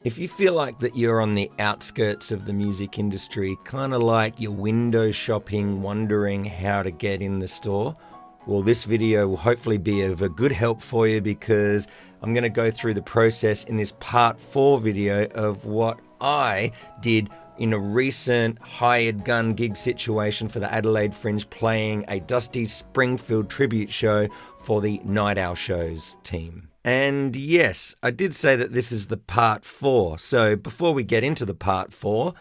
If you feel like that you're on the outskirts of the music industry, kind of like you're window shopping, wondering how to get in the store, well, this video will hopefully be of a good help for you, because I'm going to go through the process in this part 4 video of what I did in a recent hired gun gig situation for the Adelaide Fringe, playing a Dusty Springfield tribute show for the Night Owl Shows team. And yes, I did say that this is the part 4. So before we get into the part 4,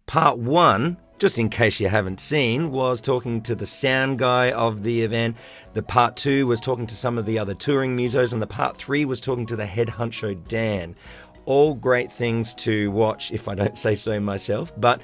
part 1, just in case you haven't seen, was talking to the sound guy of the event. The part 2 was talking to some of the other touring musos, and the part 3 was talking to the head honcho Dan. All great things to watch, if I don't say so myself. But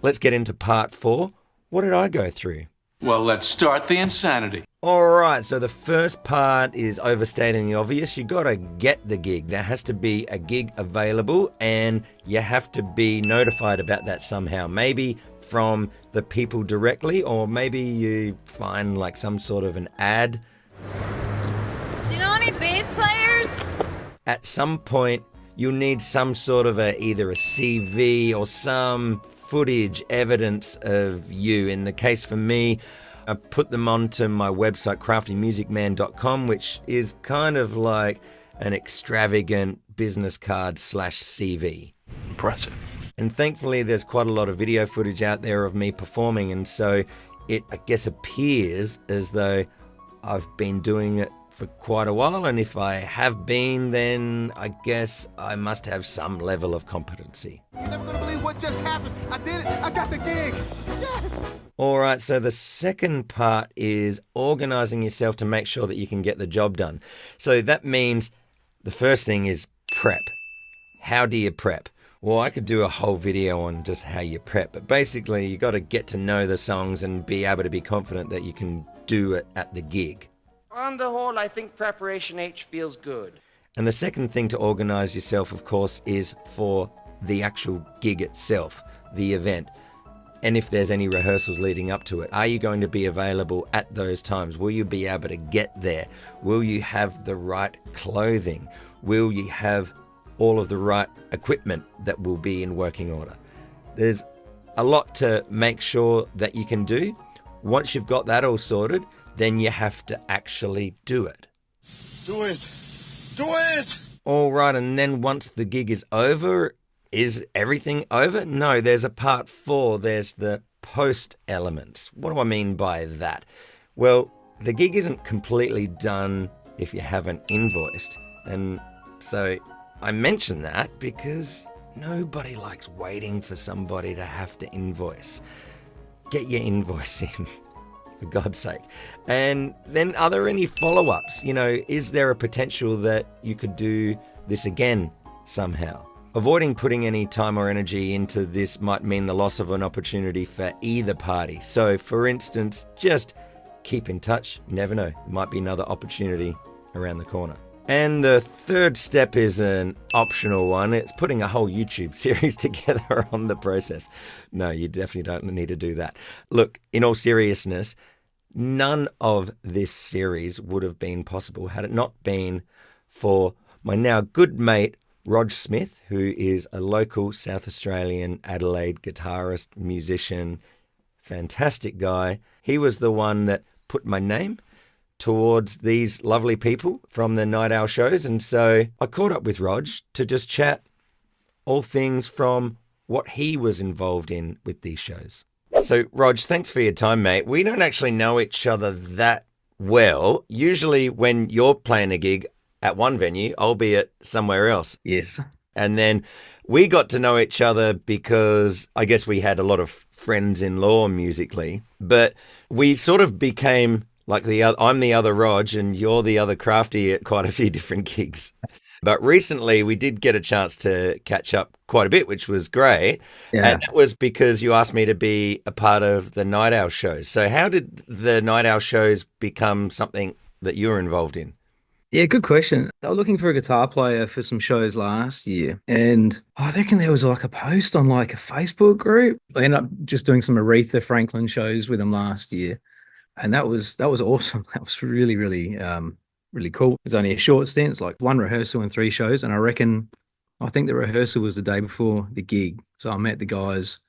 let's get into part 4. What did I go through? Well, let's start the insanity. All right, so the first part is overstating the obvious. You got to get the gig. There has to be a gig available, and you have to be notified about that somehow. Maybe from the people directly, or maybe you find like some sort of an ad. Do you know any bass players? At some point, you'll need some sort of either a CV or some footage, evidence of you. In the case for me, I put them onto my website, craftymusicman.com, which is kind of like an extravagant business card / CV. Impressive. And thankfully, there's quite a lot of video footage out there of me performing, and so it, I guess, appears as though I've been doing it for quite a while, and if I have been, then I guess I must have some level of competency. You're never gonna believe what just happened. I did it. I got the gig. Yes. All right, so the second part is organizing yourself to make sure that you can get the job done. So that means the first thing is prep. How do you prep? Well, I could do a whole video on just how you prep, but basically you got to get to know the songs and be able to be confident that you can do it at the gig. On the whole, I think Preparation H feels good. And the second thing to organize yourself, of course, is for the actual gig itself, the event. And if there's any rehearsals leading up to it, are you going to be available at those times? Will you be able to get there? Will you have the right clothing? Will you have all of the right equipment that will be in working order? There's a lot to make sure that you can do. Once you've got that all sorted, then you have to actually do it. Do it. Do it. All right, and then once the gig is over, is everything over? No, there's a part 4. There's the post elements. What do I mean by that? Well, the gig isn't completely done if you haven't invoiced. And so I mention that because nobody likes waiting for somebody to have to invoice. Get your invoice in, for God's sake. And then are there any follow-ups? You know, is there a potential that you could do this again somehow? Avoiding putting any time or energy into this might mean the loss of an opportunity for either party. So, for instance, just keep in touch. You never know. There might be another opportunity around the corner. And the third step is an optional one. It's putting a whole YouTube series together on the process. No, you definitely don't need to do that. Look, in all seriousness, none of this series would have been possible had it not been for my now good mate, Rodge Smith, who is a local South Australian Adelaide guitarist, musician, fantastic guy. He was the one that put my name towards these lovely people from the Night Owl shows. And so I caught up with Rodge to just chat all things from what he was involved in with these shows. So Rodge, thanks for your time, mate. We don't actually know each other that well. Usually when you're playing a gig at one venue, I'll be at somewhere else. Yes. And then we got to know each other because I guess we had a lot of friends-in-law musically, but we sort of became like I'm the other Rodge and you're the other Crafty at quite a few different gigs. But recently we did get a chance to catch up quite a bit, which was great. Yeah. And that was because you asked me to be a part of the Night Owl shows. So how did the Night Owl shows become something that you were involved in? Yeah, good question. I was looking for a guitar player for some shows last year, and I reckon there was like a post on like a Facebook group. I ended up just doing some Aretha Franklin shows with them last year, and that was awesome. That was really, really, really cool. It was only a short stint, it's like one rehearsal and 3 shows, and I reckon I think the rehearsal was the day before the gig. So I met the guys.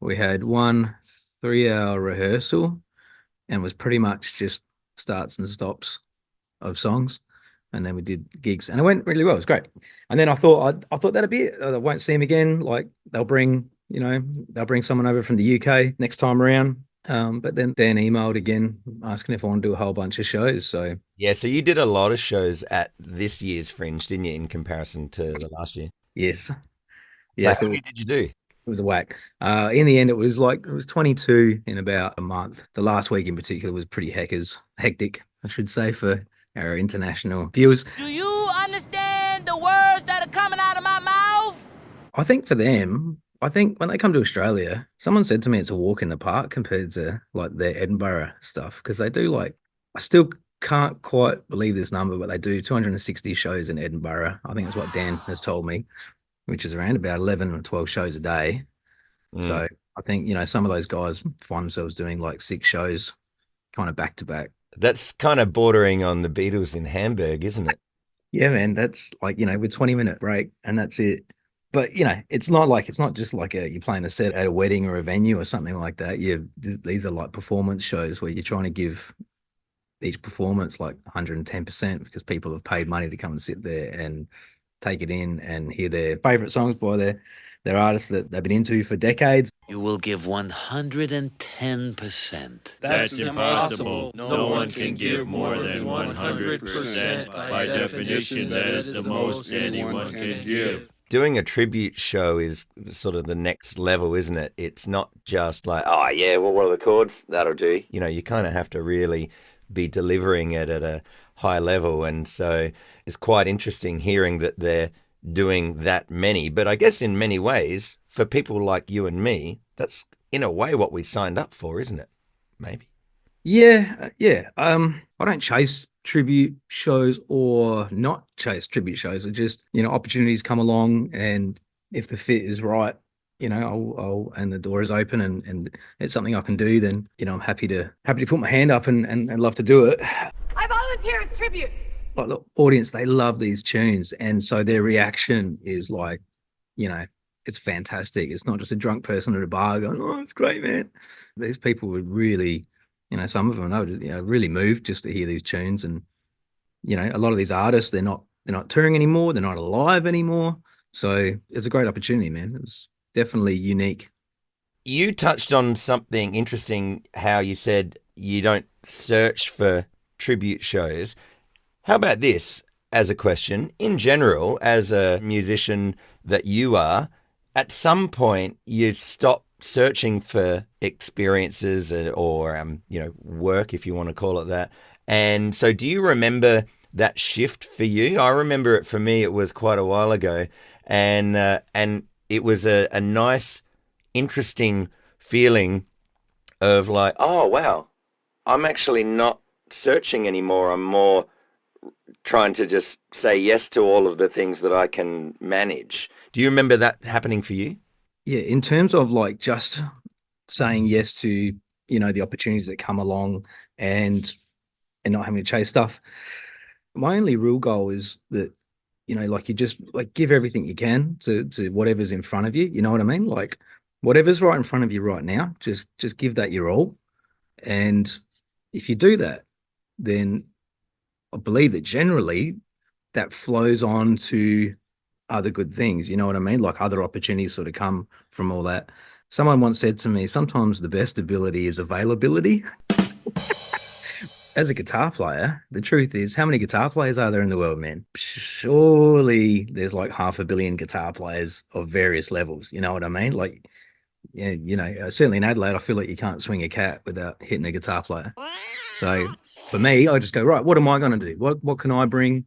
We had one 3 hour rehearsal and was pretty much just starts and stops of songs. And then we did gigs and it went really well. It was great. And then I thought that'd be it. I won't see him again. Like they'll bring someone over from the UK next time around. But then Dan emailed again asking if I want to do a whole bunch of shows. So Yeah, so you did a lot of shows at this year's Fringe, didn't you, in comparison to the last year? yes, So yes, how many did you do? it was a whack. In the end, it was 22 in about a month. The last week in particular was pretty hectic, I should say, for our international viewers. Do you understand the words that are coming out of my mouth? I think for them, I think when they come to Australia, someone said to me it's a walk in the park compared to like their Edinburgh stuff because they do like I still can't quite believe this number, but they do 260 shows in Edinburgh. I think that's what Dan has told me, which is around about 11 or 12 shows a day. Mm. So I think, some of those guys find themselves doing like 6 shows kind of back to back. That's kind of bordering on the Beatles in Hamburg, isn't it? Yeah, man, that's like, with 20-minute break and that's it. But, it's not just like you're playing a set at a wedding or a venue or something like that. These are like performance shows where you're trying to give each performance like 110% because people have paid money to come and sit there and take it in and hear their favorite songs by their artists that they've been into for decades. You will give 110%. That's impossible. No one can give more than 100%. By definition, that is the most anyone can give. Doing a tribute show is sort of the next level, isn't it? It's not just like, oh, yeah, well, what are the chords? That'll do. You kind of have to really be delivering it at a high level. And so it's quite interesting hearing that they're doing that many. But I guess in many ways, for people like you and me, that's in a way what we signed up for, isn't it? Maybe. Yeah, yeah. I don't chase tribute shows or not chase tribute shows. It just, opportunities come along and if the fit is right, I'll and the door is open and it's something I can do, then, I'm happy to put my hand up and love to do it. I volunteer as tribute. Like the audience, they love these tunes. And so their reaction is like, it's fantastic. It's not just a drunk person at a bar going, oh, it's great, man. These people would really, some of them, they would, really moved just to hear these tunes. And, a lot of these artists, they're not touring anymore. They're not alive anymore. So it's a great opportunity, man. It's definitely unique. You touched on something interesting, how you said you don't search for tribute shows. How about this as a question? In general, as a musician that you are, at some point you stop searching for experiences or work, if you want to call it that. And so do you remember that shift for you? I remember it for me, it was quite a while ago. And it was a nice, interesting feeling of like, oh, wow, I'm actually not searching anymore. I'm more trying to just say yes to all of the things that I can manage. Do you remember that happening for you? Yeah, in terms of like just saying yes to, the opportunities that come along and not having to chase stuff. My only real goal is that, like you just like give everything you can to whatever's in front of you. You know what I mean? Like whatever's right in front of you right now, just give that your all. And if you do that, then I believe that generally that flows on to other good things. You know what I mean? Like other opportunities sort of come from all that. Someone once said to me, sometimes the best ability is availability. As a guitar player, the truth is, how many guitar players are there in the world, man? Surely there's like 500 million guitar players of various levels. You know what I mean? Like, yeah, certainly in Adelaide, I feel like you can't swing a cat without hitting a guitar player. So for me, I just go, right, what am I going to do? What can I bring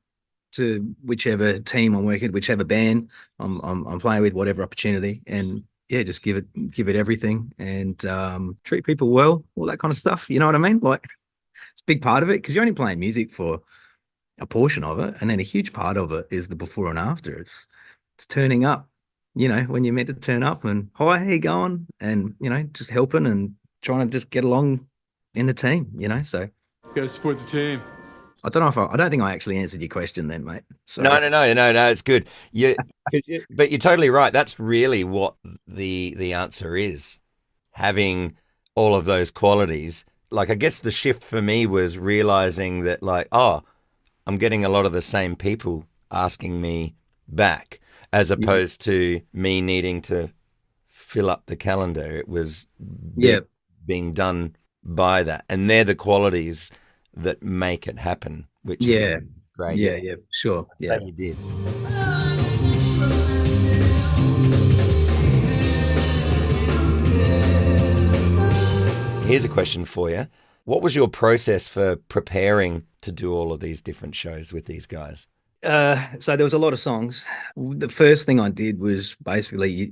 to whichever team I'm working, whichever band I'm playing with, whatever opportunity, and yeah, just give it everything and treat people well, all that kind of stuff. You know what I mean? Like it's a big part of it because you're only playing music for a portion of it, and then a huge part of it is the before and after. It's turning up, when you're meant to turn up and hi, how you going, and just helping and trying to just get along in the team. So Gotta support the team. I don't know if I don't think I actually answered your question then, mate. No, Sorry. no, no, no, no. It's good. But you're totally right. That's really what the answer is. Having all of those qualities. Like, I guess the shift for me was realizing that, like, oh, I'm getting a lot of the same people asking me back, as Yeah. opposed to me needing to fill up the calendar. It was Yeah. being done by that, and they're the qualities that make it happen, which is Yeah. great. Yeah. Yeah, Yeah. Sure. I'd Yeah. say you did. Here's a question for you. What was your process for preparing to do all of these different shows with these guys? So there was a lot of songs. The first thing I did was basically,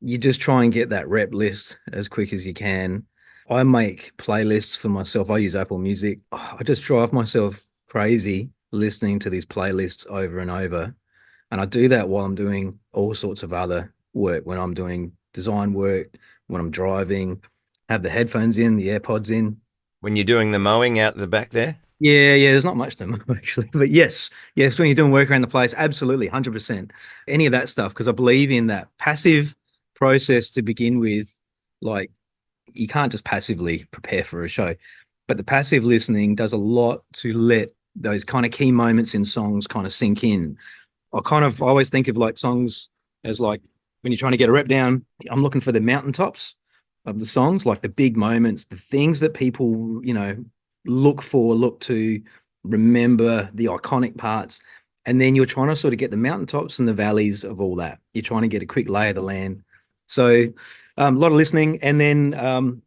you just try and get that rep list as quick as you can. I make playlists for myself. I use Apple Music. I just drive myself crazy listening to these playlists over and over. And I do that while I'm doing all sorts of other work, when I'm doing design work, when I'm driving, have the headphones in, the AirPods in. When you're doing the mowing out the back there? Yeah, yeah, there's not much to know actually. But yes, yes, when you're doing work around the place, absolutely, 100%. Any of that stuff, because I believe in that passive process to begin with. Like, you can't just passively prepare for a show, but the passive listening does a lot to let those kind of key moments in songs kind of sink in. I always think of like songs as like, when you're trying to get a rep down, I'm looking for the mountaintops of the songs, like the big moments, the things that people, look for, look to, remember the iconic parts. And then you're trying to sort of get the mountaintops and the valleys of all that. You're trying to get a quick lay of the land. So a lot of listening. And then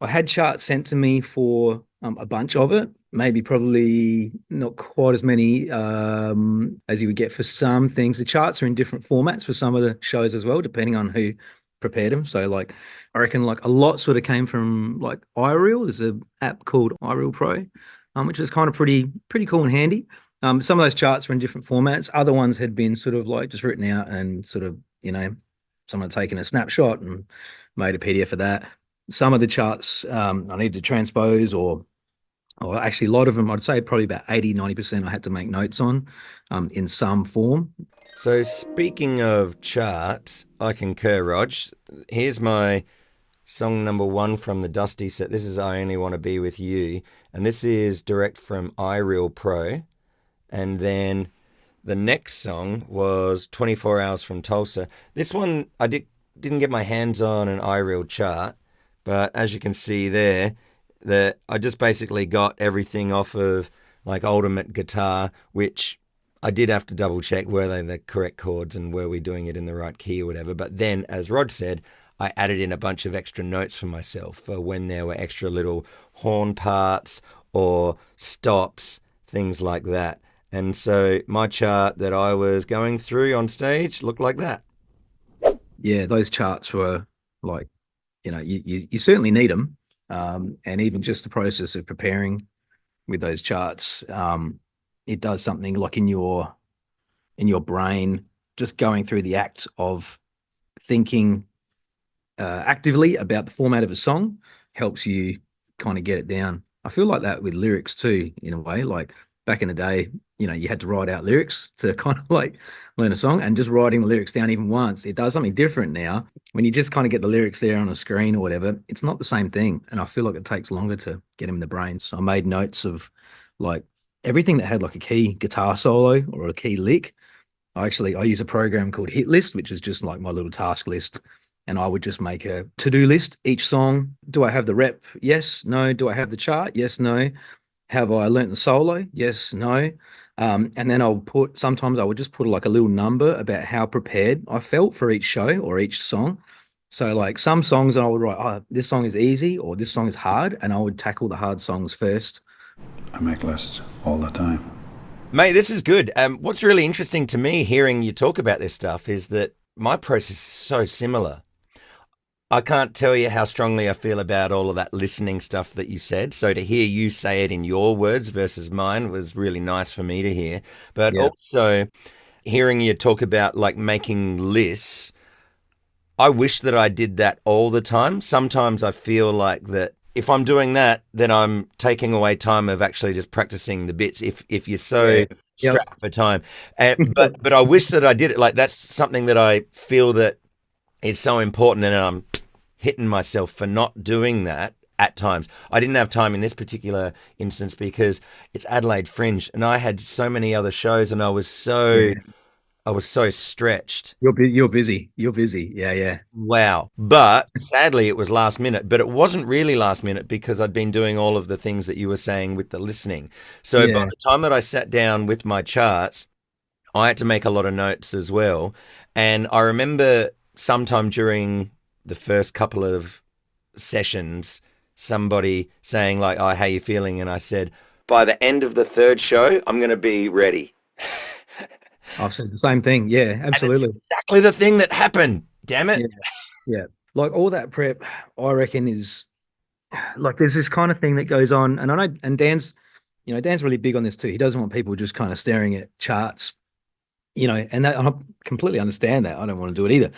I had charts sent to me for a bunch of it, maybe probably not quite as many as you would get for some things. The charts are in different formats for some of the shows as well, depending on who prepared them. So like, I reckon like a lot sort of came from like iReal. There's an app called iReal Pro, which is kind of pretty cool and handy. Some of those charts are in different formats. Other ones had been sort of like just written out and sort of, someone had taken a snapshot and made a PDF of that. Some of the charts I needed to transpose, or actually a lot of them, I'd say probably about 80-90% I had to make notes on in some form. So speaking of charts, I concur, Rog. Here's my song number 1 from the Dusty set. This is I Only Want to Be With You. And this is direct from iReal Pro. And then the next song was 24 Hours from Tulsa. This one, I didn't get my hands on an iReal chart. But as you can see there, that I just basically got everything off of like Ultimate Guitar, which I did have to double check, were they the correct chords and were we doing it in the right key or whatever. But then, as Rod said, I added in a bunch of extra notes for myself for when there were extra little horn parts or stops, things like that. And so my chart that I was going through on stage looked like that. Yeah, those charts were like, you certainly need them. And even just the process of preparing with those charts, it does something like in your brain, just going through the act of thinking actively about the format of a song helps you kind of get it down. I feel like that with lyrics too, in a way. Like back in the day, you had to write out lyrics to kind of like learn a song, and just writing the lyrics down even once, it does something different now. When you just kind of get the lyrics there on a screen or whatever, it's not the same thing. And I feel like it takes longer to get them in the brain. So I made notes of like everything that had like a key guitar solo or a key lick. I use a program called Hit List, which is just like my little task list. And I would just make a to-do list each song. Do I have the rep? Yes, no. Do I have the chart? Yes, no. Have I learnt the solo? Yes, no. And then sometimes I would just put like a little number about how prepared I felt for each show or each song. So like some songs I would write, oh, this song is easy or this song is hard. And I would tackle the hard songs first. I make lists all the time. Mate, this is good. What's really interesting to me hearing you talk about this stuff is that my process is so similar. I can't tell you how strongly I feel about all of that listening stuff that you said. So to hear you say it in your words versus mine was really nice for me to hear. But also hearing you talk about like making lists, I wish that I did that all the time. Sometimes I feel like that if I'm doing that, then I'm taking away time of actually just practicing the bits. If you're so strapped for time, but I wish that I did it. Like that's something that I feel that is so important, and I'm hitting myself for not doing that at times. I didn't have time in this particular instance because it's Adelaide Fringe, and I had so many other shows, and I was so stretched. You're busy. You're busy. Yeah. Wow. But sadly, it was last minute. But it wasn't really last minute because I'd been doing all of the things that you were saying with the listening. So by the time that I sat down with my charts, I had to make a lot of notes as well. And I remember sometime during the first couple of sessions, somebody saying like, "Oh, how you feeling?" And I said, "By the end of the third show, I'm going to be ready." I've said the same thing. Yeah, absolutely. And it's exactly the thing that happened. Damn it. Yeah. Like all that prep, I reckon is like there's this kind of thing that goes on. And I know, and Dan's really big on this too. He doesn't want people just kind of staring at charts, and that I completely understand that. I don't want to do it either.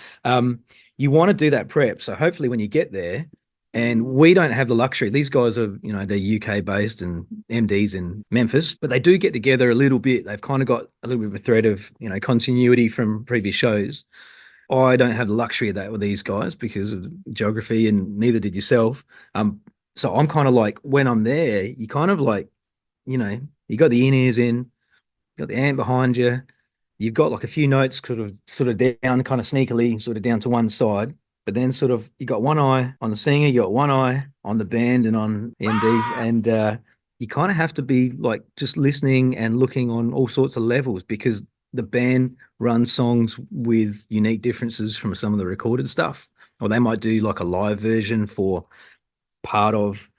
You want to do that prep. So hopefully when you get there, and we don't have the luxury. These guys are, they're UK based and MDs in Memphis, but they do get together a little bit. They've kind of got a little bit of a thread of, continuity from previous shows. I don't have the luxury of that with these guys because of geography, and neither did yourself. So I'm kind of like, when I'm there, you kind of like, you got the in-ears in, you got the amp behind you, you've got like a few notes sort of down, kind of sneakily, sort of down to one side. But then sort of you got one eye on the singer, you got one eye on the band and on MD, and you kind of have to be like just listening and looking on all sorts of levels because the band runs songs with unique differences from some of the recorded stuff. Or they might do like a live version for part of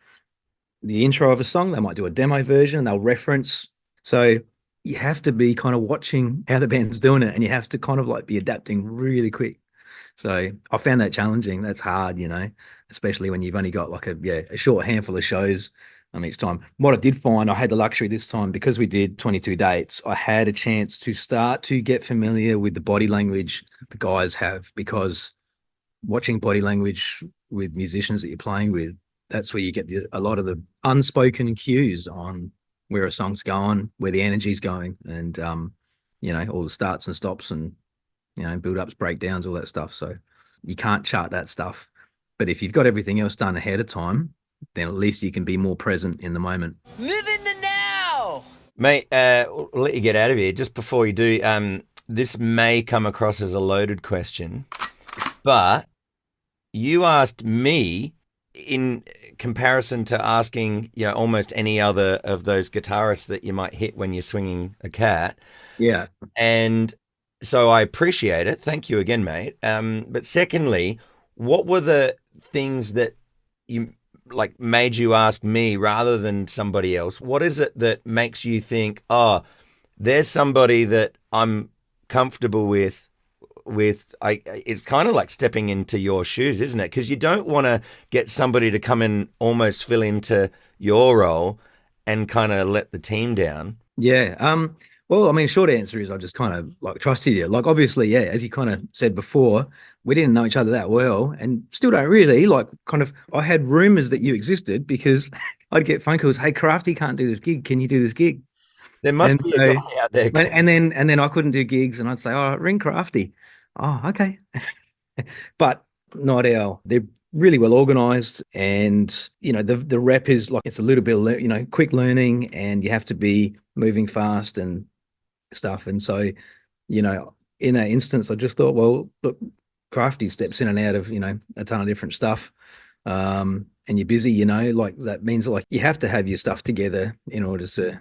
the intro of a song. They might do a demo version and they'll reference. So you have to be kind of watching how the band's doing it, and you have to kind of like be adapting really quick. So I found that challenging. That's hard, especially when you've only got like a short handful of shows each time. What I did find, I had the luxury this time because we did 22 dates. I had a chance to start to get familiar with the body language the guys have, because watching body language with musicians that you're playing with, that's where you get a lot of the unspoken cues on where a song's going, where the energy's going, and all the starts and stops and build-ups, breakdowns, all that stuff. So you can't chart that stuff. But if you've got everything else done ahead of time, then at least you can be more present in the moment. Live in the now! Mate, we'll let you get out of here. Just before you do, this may come across as a loaded question, but you asked me in comparison to asking, almost any other of those guitarists that you might hit when you're swinging a cat. Yeah. And so I appreciate it. Thank you again, mate. But secondly, what were the things that you like made you ask me rather than somebody else? What is it that makes you think, oh, there's somebody that I'm comfortable with? It's kind of like stepping into your shoes, isn't it? Because you don't want to get somebody to come and almost fill into your role and kind of let the team down. Yeah. Well, short answer is I just kind of like trusted you. Like, obviously, yeah, as you kind of said before, we didn't know each other that well and still don't really. Like, kind of, I had rumors that you existed because I'd get phone calls, "Hey, Crafty can't do this gig. Can you do this gig?" There must be a guy out there. And then I couldn't do gigs, and I'd say, "Oh, ring Crafty." "Oh, okay." But not our. They're really well organized, and the rep is like, it's a little bit of quick learning, and you have to be moving fast and stuff. And so in that instance, I just thought, well, look, Crafty steps in and out of a ton of different stuff, and you're busy, like that means like you have to have your stuff together in order to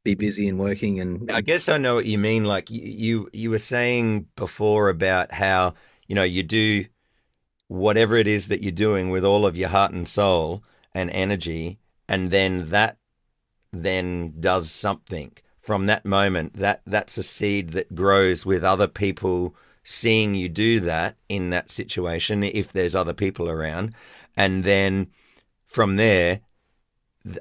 be busy and working. And I guess I know what you mean. Like you were saying before about how you do whatever it is that you're doing with all of your heart and soul and energy, and then that then does something from that moment. That's a seed that grows with other people seeing you do that in that situation, if there's other people around. And then from there,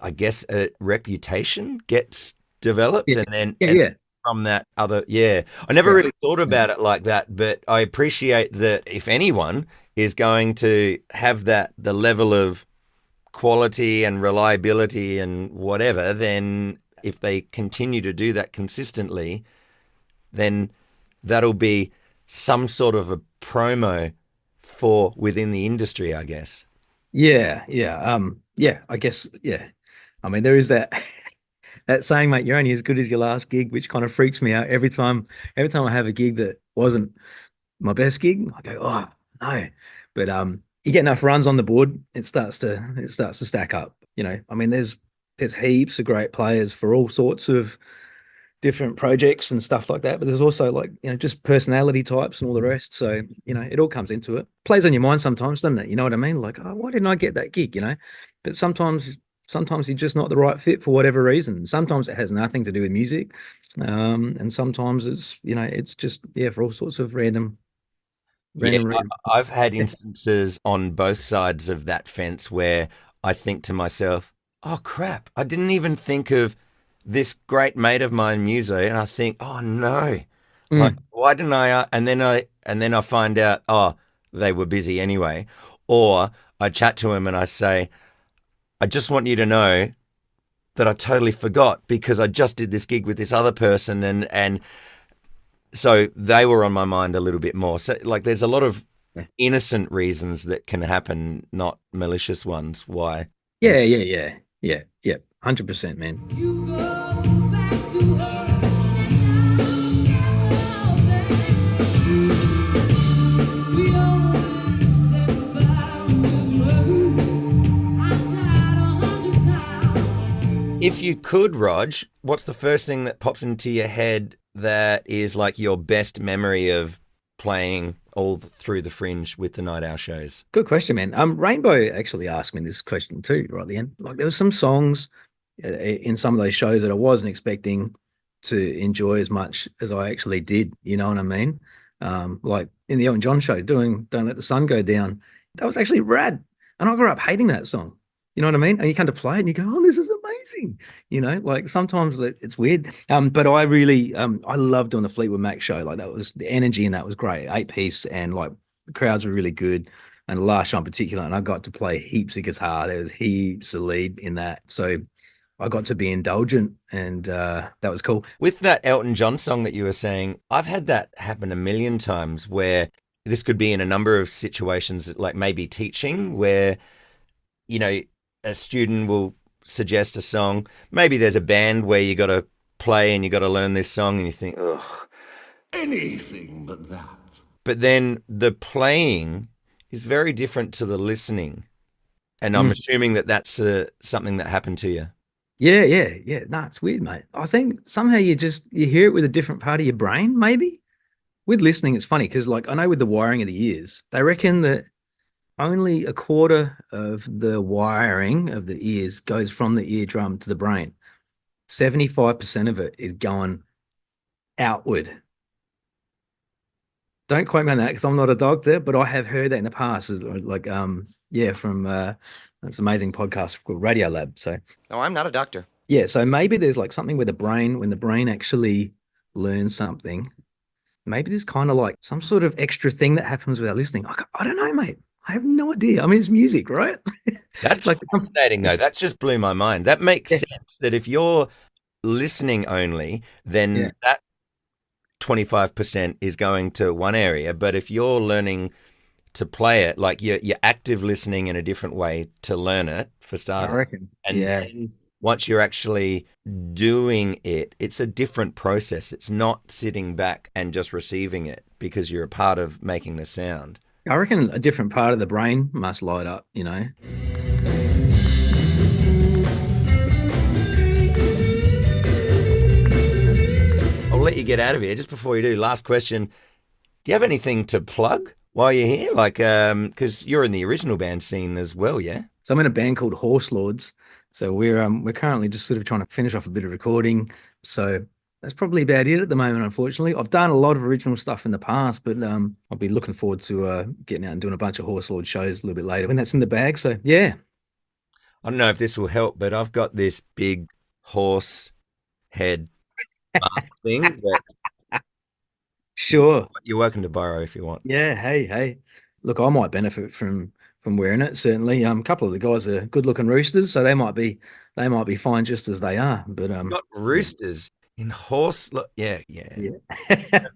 I guess a reputation gets developed. Yeah. And then from that other, I never really thought about it like that, but I appreciate that if anyone is going to have the level of quality and reliability and whatever, then if they continue to do that consistently, then that'll be some sort of a promo for within the industry, I guess. Yeah, I guess, yeah. I mean, there is that that saying, mate, you're only as good as your last gig, which kind of freaks me out every time I have a gig that wasn't my best gig. I go, oh no. But you get enough runs on the board, it starts to stack up. I mean, there's heaps of great players for all sorts of different projects and stuff like that. But there's also like, just personality types and all the rest. So, it all comes into it. Plays on your mind sometimes, doesn't it? You know what I mean? Like, oh, why didn't I get that gig? But sometimes you're just not the right fit for whatever reason. Sometimes it has nothing to do with music. And sometimes it's just, for all sorts of random Yeah, reasons. I've had instances on both sides of that fence where I think to myself, oh crap, I didn't even think of this great mate of mine, Muso, and I think, oh no, like why didn't I? And then I find out, oh, they were busy anyway, or I chat to him and I say, I just want you to know that I totally forgot because I just did this gig with this other person, and so they were on my mind a little bit more. So like, there's a lot of innocent reasons that can happen, not malicious ones. Why? Yeah. 100%, man. If you could, Raj, what's the first thing that pops into your head that is like your best memory of playing all through the Fringe with the Night Owl shows? Good question, man. Rainbow actually asked me this question too, right at the end. Like, there were some songs in some of those shows that I wasn't expecting to enjoy as much as I actually did. You know what I mean? Like in the Elton John show, doing "Don't Let the Sun Go Down." That was actually rad, and I grew up hating that song. You know what I mean? And you come to play it and you go, oh, this is amazing. Like sometimes it's weird. But I really, I loved doing the Fleetwood Mac show. Like, that was the energy, and that was great. 8-piece, and like the crowds were really good. And the last show in particular, and I got to play heaps of guitar. There was heaps of lead in that. So I got to be indulgent, and that was cool. With that Elton John song that you were saying, I've had that happen a million times, where this could be in a number of situations, like maybe teaching, where, a student will suggest a song. Maybe there's a band where you got to play and you got to learn this song, and you think, oh, Anything but that. but then the playing is very different to the listening. And I'm assuming that that's something that happened to you. Yeah. No, it's weird, mate. I think somehow you hear it with a different part of your brain, maybe. With listening, it's funny because, like, I know with the wiring of the ears, they reckon that only a quarter of the wiring of the ears goes from the eardrum to the brain. 75% of it is going outward. Don't quote me on that because I'm not a doctor, but I have heard that in the past. Like, from this amazing podcast called Radio Lab. So, No, I'm not a doctor. yeah, so maybe there's like something with the brain, when the brain actually learns something, maybe there's kind of like some sort of extra thing that happens without listening. I don't know, mate. I have no idea. I mean, it's music, right? That's like fascinating, though. That just blew my mind. That makes sense that if you're listening only, then that 25% is going to one area. But if you're learning to play it, like you're active listening in a different way to learn it, for starters. I reckon. And then once you're actually doing it, it's a different process. It's not sitting back and just receiving it because you're a part of making the sound. I reckon a different part of the brain must light up, I'll let you get out of here. Just before you do, last question. Do you have anything to plug while you're here? Like, because you're in the original band scene as well, yeah? So I'm in a band called Horse Lords. So we're currently just sort of trying to finish off a bit of recording. So that's probably about it at the moment, unfortunately. I've done a lot of original stuff in the past, but I'll be looking forward to getting out and doing a bunch of Horse Lord shows a little bit later when that's in the bag. So, yeah. I don't know if this will help, but I've got this big horse head mask thing that Sure. you're welcome to borrow if you want. Yeah. Hey. Look, I might benefit from from wearing it. Certainly, a couple of the guys are good-looking roosters, so they might be fine just as they are. But Not roosters in horse. Yeah. yeah.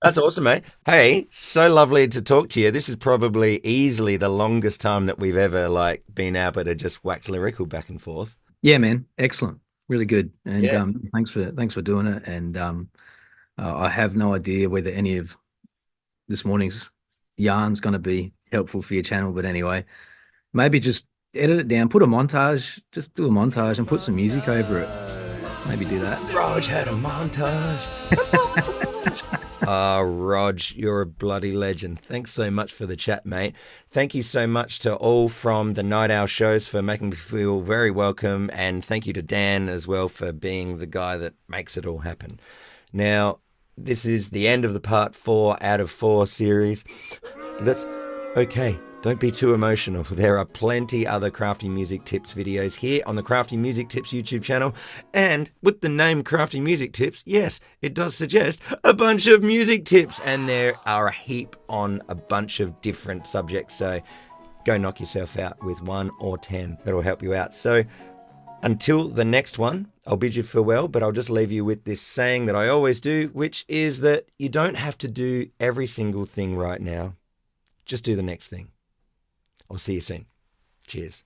That's awesome, mate. Hey, so lovely to talk to you. This is probably easily the longest time that we've ever been able to just wax lyrical back and forth. Yeah, man, excellent, really good, and Yeah. thanks for doing it. And I have no idea whether any of this morning's yarn's going to be helpful for your channel, but anyway, maybe just edit it down, put a montage, just do a montage and put some music over it. Maybe do that. Rodge had a montage. Rodge, you're a bloody legend. Thanks so much for the chat, mate. Thank you so much to all from the Night Owl shows for making me feel very welcome. And thank you to Dan as well for being the guy that makes it all happen. Now, this is the end of the part 4 out of 4 series. That's okay. Don't be too emotional. There are plenty other Crafty Music Tips videos here on the Crafty Music Tips YouTube channel. And with the name Crafty Music Tips, yes, it does suggest a bunch of music tips. And there are a heap on a bunch of different subjects. So go knock yourself out with 1 or 10. That'll help you out. So until the next one, I'll bid you farewell, but I'll just leave you with this saying that I always do, which is that you don't have to do every single thing right now. Just do the next thing. I'll see you soon. Cheers.